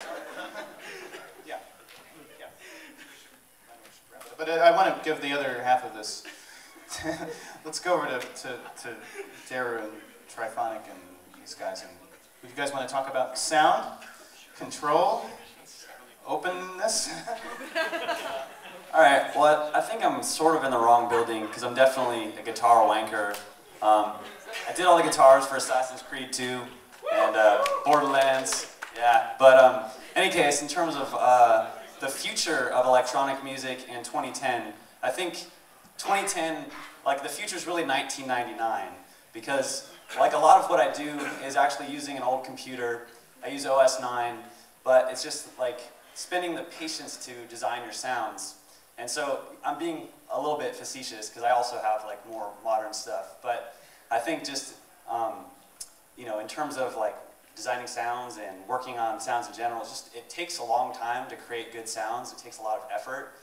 Yeah. Yeah. But I want to give the other half of this. Let's go over to DERU and TRIFONIC and these guys. And if you guys want to talk about sound, control, openness. All right. Well, I think I'm sort of in the wrong building because I'm definitely a guitar wanker. I did all the guitars for Assassin's Creed 2 and Borderlands. Yeah. But any case, in terms of the future of electronic music in 2010, I think 2010, like the future is really 1999 because like a lot of what I do is actually using an old computer. I use OS 9, but it's just like spending the patience to design your sounds. And so I'm being a little bit facetious because I also have like more modern stuff. But I think just, you know, in terms of like designing sounds and working on sounds in general, it takes a long time to create good sounds. It takes a lot of effort.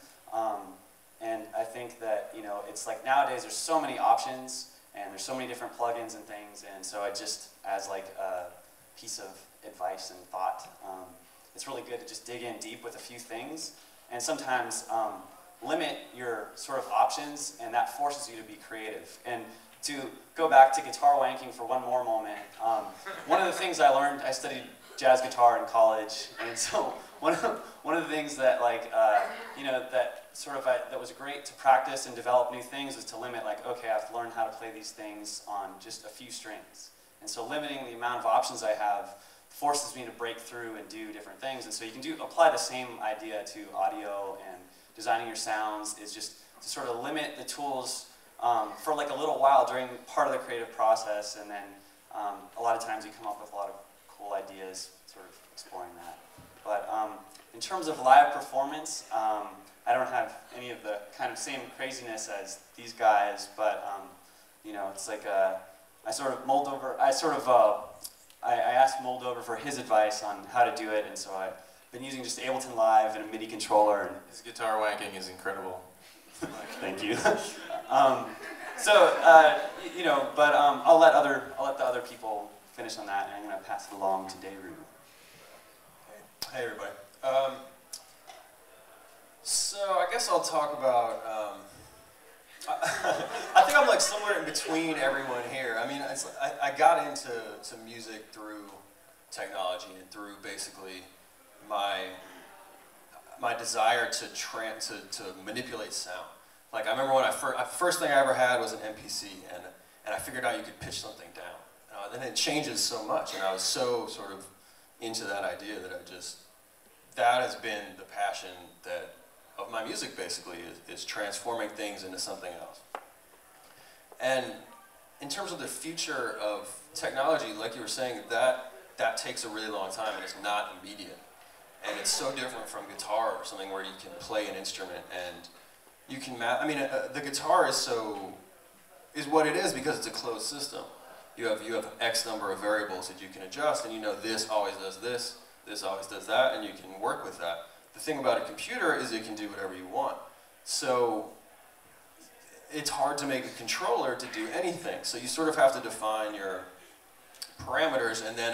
And I think that, you know, it's like nowadays there's so many options and there's so many different plugins and things. And so I just, as like a piece of advice and thought, it's really good to just dig in deep with a few things and sometimes limit your sort of options, and that forces you to be creative. And to go back to guitar wanking for one more moment, one of the things I learned, I studied jazz guitar in college, and so one of the things that like you know, that sort of that was great to practice and develop new things is to limit, like, okay, I have to learn how to play these things on just a few strings. And so limiting the amount of options I have forces me to break through and do different things. And so you can apply the same idea to audio and designing your sounds, is just to sort of limit the tools for like a little while during part of the creative process, and then a lot of times you come up with a lot of cool ideas, sort of exploring that. But in terms of live performance, I don't have any of the kind of same craziness as these guys, but you know, it's like I asked Moldover for his advice on how to do it, and so I've been using just Ableton Live and a MIDI controller. And his guitar wanking is incredible. Thank you. You know, but I'll let the other people finish on that, and I'm going to pass it along to DERU. Hey everybody. So I guess I'll talk about. I think I'm like somewhere in between everyone here. I mean, it's like I got into music through technology and through basically my desire to manipulate sound. Like I remember when first thing I ever had was an MPC, and I figured out you could pitch something down. And it changes so much, and I was so sort of into that idea that that has been the passion of my music basically, is transforming things into something else. And in terms of the future of technology, like you were saying, that takes a really long time and it's not immediate. And it's so different from guitar or something where you can play an instrument and you can I mean, the guitar is what it is because it's a closed system. You have X number of variables that you can adjust, and you know this always does this, this always does that, and you can work with that. The thing about a computer is it can do whatever you want. So it's hard to make a controller to do anything. So you sort of have to define your parameters and then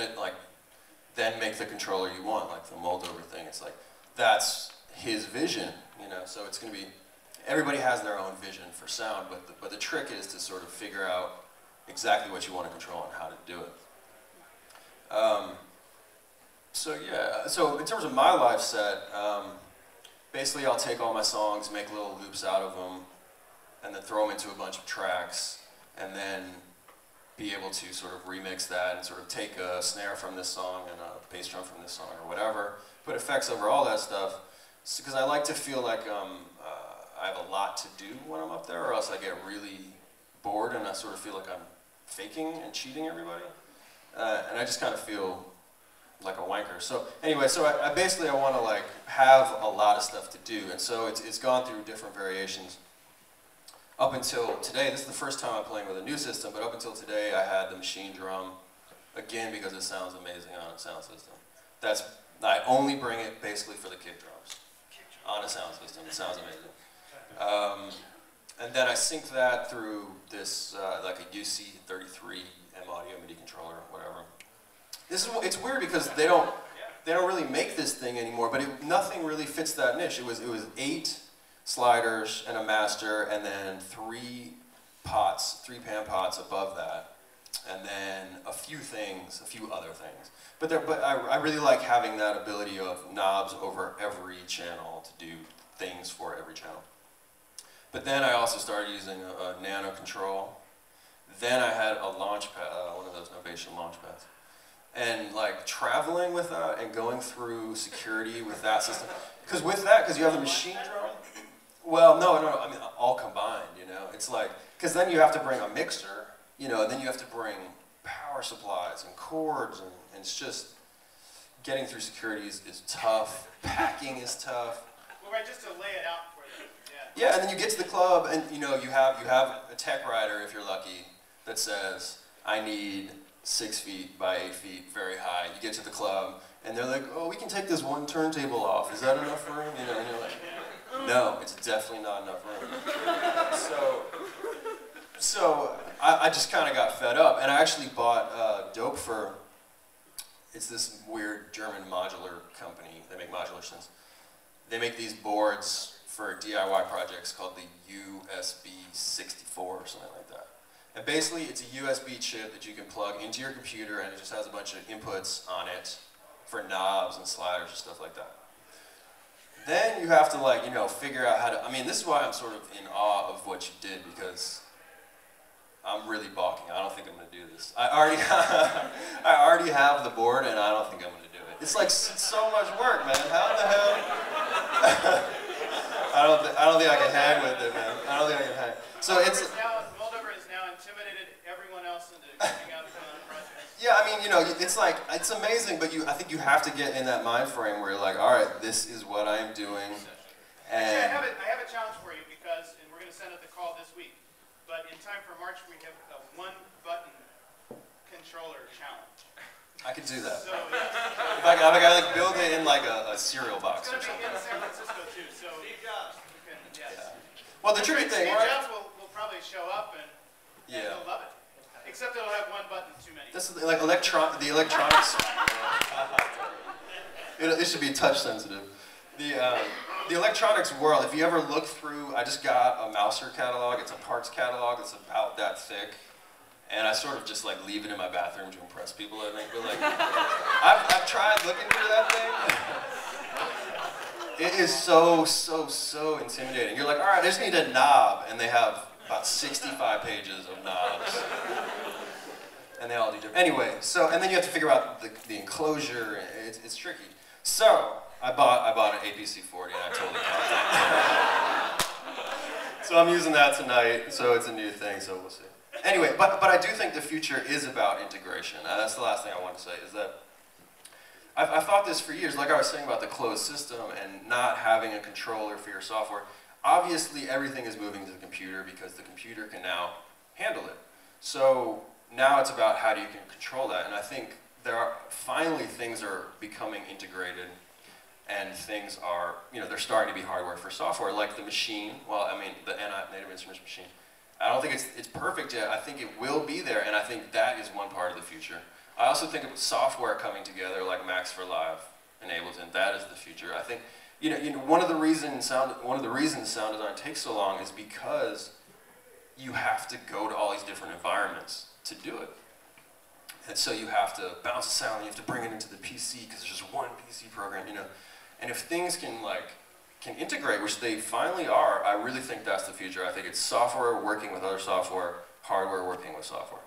make the controller you want, like the Moldover thing. It's like, that's his vision, you know, so it's going to be, everybody has their own vision for sound, but the trick is to sort of figure out exactly what you want to control and how to do it. So yeah, so in terms of my live set, basically I'll take all my songs, make little loops out of them, and then throw them into a bunch of tracks, and then be able to sort of remix that and sort of take a snare from this song and a bass drum from this song or whatever, put effects over all that stuff, because I like to feel like I have a lot to do when I'm up there, or else I get really bored and I sort of feel like I'm faking and cheating everybody, and I just kind of feel like a wanker. So anyway, so I basically want to like have a lot of stuff to do, and so it's gone through different variations. Up until today, this is the first time I'm playing with a new system, but up until today I had the machine drum, again because it sounds amazing on a sound system. I only bring it basically for the kick drums on a sound system. It sounds amazing. And then I sync that through this like a UC33 M audio MIDI controller, whatever. It's weird because they don't they don't really make this thing anymore, but nothing really fits that niche. It was 8 sliders and a master, and then 3 pan pots above that, and then a few other things. But I really like having that ability of knobs over every channel to do things for every channel. But then I also started using a nano control. Then I had a launch pad, one of those Novation launch pads. And like traveling with that and going through security with that system. Because you have the machine drum. Well, no, I mean, all combined, you know. It's like, because then you have to bring a mixer, you know, and then you have to bring power supplies and cords, and it's just, getting through security is tough. Packing is tough. Well, right, just to lay it out for them. Yeah, and then you get to the club, and you know, you have a tech rider, if you're lucky, that says, I need 6 feet by 8 feet, very high. You get to the club, and they're like, oh, we can take this one turntable off. Is that enough room? You know, and you're like, no, it's definitely not enough room. So I just kind of got fed up, and I actually bought Dopefer. It's this weird German modular company. They make modular synths. They make these boards for DIY projects called the USB64 or something like that. And basically, it's a USB chip that you can plug into your computer, and it just has a bunch of inputs on it for knobs and sliders and stuff like that. Then you have to, like, you know, figure out how to, I mean, this is why I'm sort of in awe of what you did, because I'm really balking. I don't think I'm going to do this. I already have the board, and I don't think I'm going to do it. It's like so much work, man. How the hell? I don't think I can hang with it, man. I don't think I can hang. So it's. Moldover has now intimidated everyone else into coming out on the project. Yeah, I mean, you know, it's like, it's amazing, but I think you have to get in that mind frame where you're like, all right, this is what I'm doing. And Actually, I have a challenge for you, because, and we're going to send out the call this week, but in time for March, we have a 1-button controller challenge. I could do that. So, yeah. If I like build it in like a cereal box or It's something. going to be in San Francisco too, so you can, yes. Yeah. Well, the tricky thing, Steve right? Jobs will probably show up and he'll love it. Except it'll have 1 button too many. This is like the electronics. It should be touch sensitive. The electronics world, if you ever look through, I just got a Mouser catalog. It's a parts catalog. It's about that thick. And I sort of just like leave it in my bathroom to impress people, I think. But like, I've tried looking through that thing. It is so intimidating. You're like, all right, I just need a knob. And they have about 65 pages of knobs. And they all do different. Anyway, and then you have to figure out the enclosure. It's tricky. So I bought an APC-40, and I totally caught that. So I'm using that tonight. So it's a new thing. So we'll see. Anyway, but I do think the future is about integration. That's the last thing I want to say, is that I've thought this for years, like I was saying about the closed system and not having a controller for your software. Obviously, everything is moving to the computer because the computer can now handle it. So now it's about how you can control that. And I think finally things are becoming integrated, and things are, they're starting to be hardware for software, like the machine. Well, I mean, the Native Instruments machine. I don't think it's perfect yet. I think it will be there, and I think that is one part of the future. I also think of software coming together, like Max for Live and Ableton. That is the future. I think, one of the reasons sound design takes so long is because you have to go to all these different environments to do it, and so you have to bounce a sound. You have to bring it into the PC because there's just one PC program, And if things can integrate, which they finally are, I really think that's the future. I think it's software working with other software, hardware working with software.